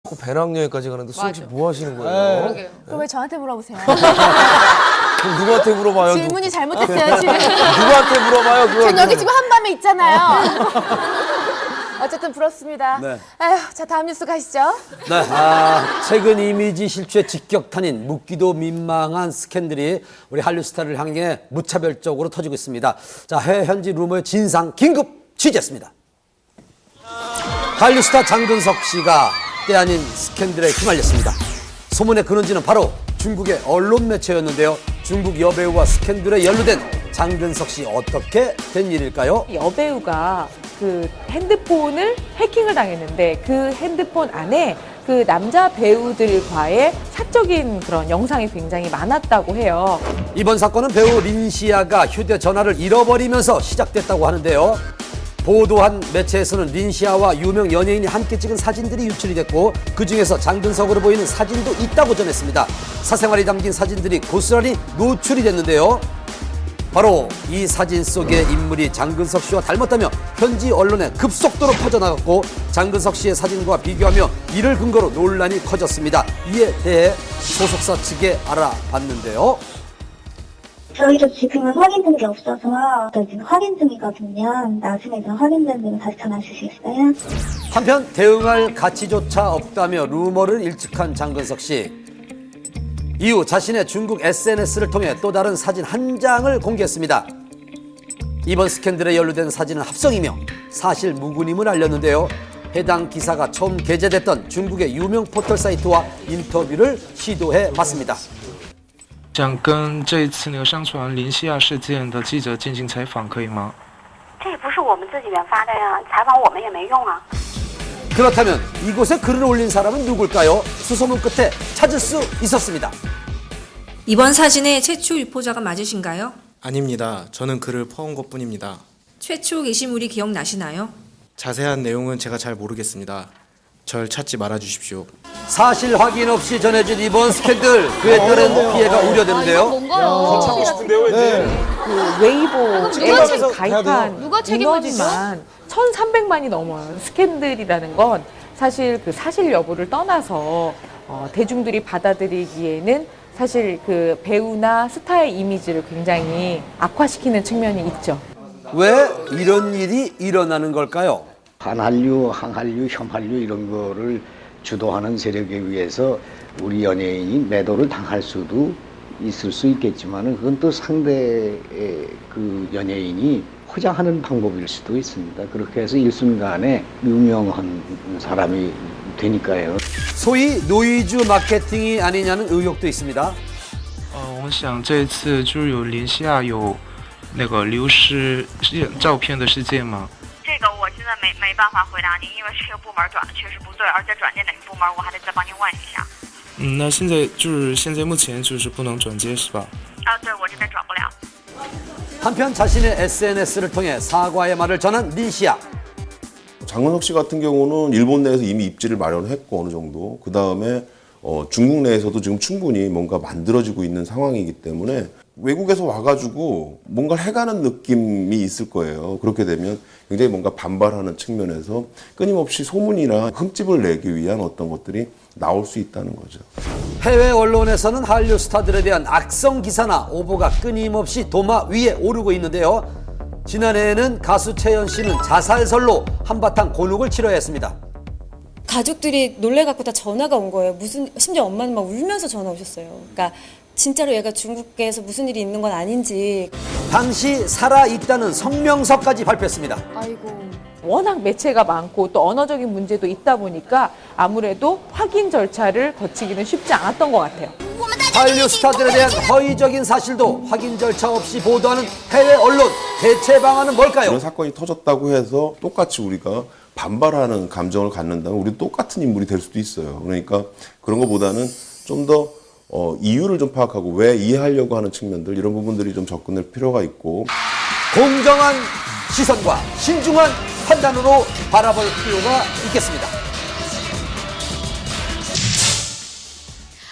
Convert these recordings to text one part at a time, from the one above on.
배낭여행까지 가는데 수영 씨 뭐 하시는 거예요? 그러게요. 그럼 왜 저한테 물어보세요? 그럼 누구한테 물어봐요? 질문이 잘못됐어요, 지금. 누구한테 물어봐요? 그걸. 전 여기 지금 한밤에 있잖아요. 어쨌든 부럽습니다. 네. 아휴, 자 다음 뉴스 가시죠. 네, 최근 이미지 실추의 직격탄인 묻기도 민망한 스캔들이 우리 한류 스타를 향해 무차별적으로 터지고 있습니다. 자, 해외 현지 루머의 진상 긴급 취재했습니다. 한류 스타 장근석 씨가 때 아닌 스캔들에 휘말렸습니다. 소문의 근원지는 바로 중국의 언론 매체였는데요. 중국 여배우와 스캔들에 연루된 장근석 씨 어떻게 된 일일까요? 여배우가 그 핸드폰을 해킹을 당했는데 그 핸드폰 안에 그 남자 배우들과의 사적인 그런 영상이 굉장히 많았다고 해요. 이번 사건은 배우 린시아가 휴대전화를 잃어버리면서 시작됐다고 하는데요. 보도한 매체에서는 린시아와 유명 연예인이 함께 찍은 사진들이 유출이 됐고 그중에서 장근석으로 보이는 사진도 있다고 전했습니다. 사생활이 담긴 사진들이 고스란히 노출이 됐는데요. 바로 이 사진 속의 인물이 장근석 씨와 닮았다며 현지 언론에 급속도로 퍼져나갔고 장근석 씨의 사진과 비교하며 이를 근거로 논란이 커졌습니다. 이에 대해 소속사 측에 알아봤는데요. 저희도 지금은 확인된 게 없어서 지금 확인 중이거든요. 나중에 좀 확인된 대로 다시 전화 주시겠어요? 한편 대응할 가치조차 없다며 루머를 일축한 장근석 씨. 이후 자신의 중국 SNS를 통해 또 다른 사진 한 장을 공개했습니다. 이번 스캔들에 연루된 사진은 합성이며 사실 무근임을 알렸는데요. 해당 기사가 처음 게재됐던 중국의 유명 포털 사이트와 인터뷰를 시도해 봤습니다. 想跟这一次那个上传林西亚事件的记者进行采访，可以吗？这也不是我们自己研发的呀，采访我们也没用啊。 그렇다면 이곳에 글을 올린 사람은 누굴까요? 수소문 끝에 찾을 수 있었습니다. 이번 사진의 최초 유포자가 맞으신가요? 아닙니다. 저는 글을 퍼온 것뿐입니다. 최초 게시물이 기억나시나요? 자세한 내용은 제가 잘 모르겠습니다. 절 찾지 말아주십시오. 사실 확인 없이 전해진 이번 스캔들 그에 따른 피해가 우려되는데요. 뭔가요? 찾고 싶은데요, 왠지. 그 웨이보 누가 에 가입한 누가 책임을 지죠? 인원만 1,300만이 넘어요. 스캔들이라는 건 사실 그 사실 여부를 떠나서 대중들이 받아들이기에는 사실 그 배우나 스타의 이미지를 굉장히 악화시키는 측면이 있죠. 왜 이런 일이 일어나는 걸까요? 반한류, 항한류, 혐한류 이런 거를 주도하는 세력에 의해서 우리 연예인이 매도를 당할 수도 있을 수 있겠지만 그건 또 상대의 그 연예인이 포장하는 방법일 수도 있습니다. 그렇게 해서 일순간에 유명한 사람이 되니까요. 소위 노이즈 마케팅이 아니냐는 의혹도 있습니다. 我们想这一次就是有林西亚有那个流失照片的事件吗？这个我现在没办法回答您，因为这个部门转的确实不对，而且转接哪个部门我还得再帮您问一下。那现在目前就是不能转接是吧？对，我这边转不了。 한편 자신의 SNS를 통해 사과의 말을 전한 린시아. 장근석 씨 같은 경우는 일본 내에서 이미 입지를 마련했고 어느 정도 그 다음에 중국 내에서도 지금 충분히 뭔가 만들어지고 있는 상황이기 때문에 외국에서 와가지고 뭔가를 해가는 느낌이 있을 거예요. 그렇게 되면 굉장히 뭔가 반발하는 측면에서 끊임없이 소문이나 흠집을 내기 위한 어떤 것들이 나올 수 있다는 거죠. 해외 언론에서는 한류 스타들에 대한 악성 기사나 오보가 끊임없이 도마 위에 오르고 있는데요. 지난해에는 가수 채연 씨는 자살설로 한바탕 곤혹을 치러야 했습니다. 가족들이 놀래갖고 다 전화가 온 거예요. 심지어 엄마는 막 울면서 전화 오셨어요. 그러니까 진짜로 얘가 중국에서 무슨 일이 있는 건 아닌지. 당시 살아있다는 성명서까지 발표했습니다. 아이고. 워낙 매체가 많고 또 언어적인 문제도 있다 보니까 아무래도 확인 절차를 거치기는 쉽지 않았던 것 같아요. 한류 스타들에 대한 허위적인 사실도 확인 절차 없이 보도하는 해외 언론 대체 방안은 뭘까요? 이런 사건이 터졌다고 해서 똑같이 우리가 반발하는 감정을 갖는다면 우리 똑같은 인물이 될 수도 있어요. 그러니까 그런 것보다는 좀 더 이유를 좀 파악하고 왜 이해하려고 하는 측면들 이런 부분들이 좀 접근할 필요가 있고 공정한 시선과 신중한 판단으로 바라볼 필요가 있겠습니다.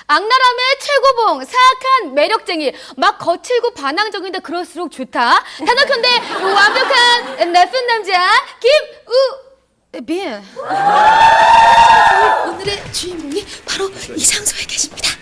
악랄함의 최고봉, 사악한 매력쟁이, 막 거칠고 반항적인데 그럴수록 좋다. 단언컨대 완벽한 나쁜 남자 김우 bien. 오늘의 주인공이 바로 이 장소에 계십니다.